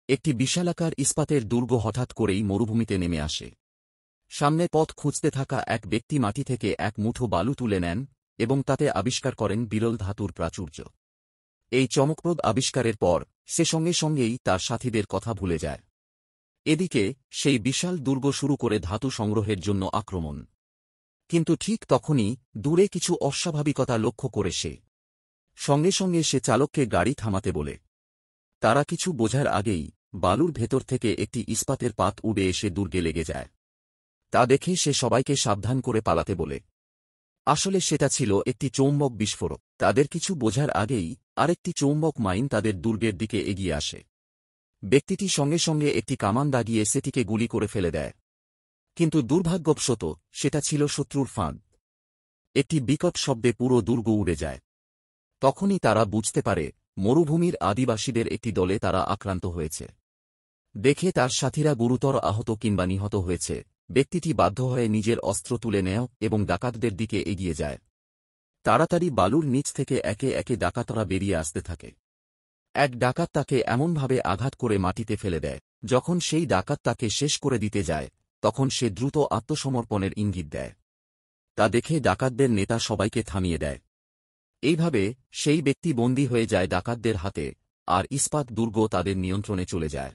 একটি বিশালাকার ইস্পাতের দুর্গ হঠাৎ করেই মরুভূমিতে নেমে আসে। সামনে পথ খুঁজতে থাকা এক ব্যক্তি মাটি থেকে এক মুঠো বালু তুলে নেন এবং তাতে আবিষ্কার করেন বিরল ধাতুর প্রাচুর্য। এই চমকপ্রদ আবিষ্কারের পর সে সঙ্গে সঙ্গেই তার সাথীদের কথা ভুলে যায়। এদিকে সেই বিশাল দুর্গ শুরু করে ধাতু সংগ্রহের জন্য আক্রমণ। কিন্তু ঠিক তখনই দূরে কিছু অস্বাভাবিকতা লক্ষ্য করে সে। সঙ্গে সঙ্গে সে চালককে গাড়ি থামাতে বলে। তারা কিছু বোঝার আগেই বালুর ভেতর থেকে একটি ইস্পাতের পাত উড়ে এসে দুর্গে লেগে যায়। তা দেখে সে সবাইকে সাবধান করে পালাতে বলে। আসলে সেটা ছিল একটি চৌম্বক বিস্ফোরক। তাদের কিছু বোঝার আগেই আরেকটি চৌম্বক মাইন তাদের দুর্গের দিকে এগিয়ে আসে। ব্যক্তিটি সঙ্গে সঙ্গে একটি কামান দাগিয়ে সেটিকে গুলি করে ফেলে দেয়। কিন্তু দুর্ভাগ্যবশত সেটা ছিল শত্রুর ফাঁদ। একটি বিকট শব্দে পুরো দুর্গ উড়ে যায়। তখনই তারা বুঝতে পারে মরুভূমির আদিবাসীদের একটি দলে তারা আক্রান্ত হয়েছে। দেখে তার সাথীরা গুরুতর আহত কিংবা নিহত হয়েছে, ব্যক্তিটি বাধ্য হয়ে নিজের অস্ত্র তুলে নেয় এবং ডাকাতদের দিকে এগিয়ে যায়। তাড়াতাড়ি বালুর নিচ থেকে একে একে ডাকাতরা বেরিয়ে আসতে থাকে। এক ডাকাত তাকে এমনভাবে আঘাত করে মাটিতে ফেলে দেয়। যখন সেই ডাকাত তাকে শেষ করে দিতে যায় তখন সে দ্রুত আত্মসমর্পণের ইঙ্গিত দেয়। তা দেখে ডাকাতদের নেতা সবাইকে থামিয়ে দেয়। এইভাবে সেই ব্যক্তি বন্দী হয়ে যায় ডাকাতদের হাতে, আর ইস্পাত দুর্গ তাদের নিয়ন্ত্রণে চলে যায়।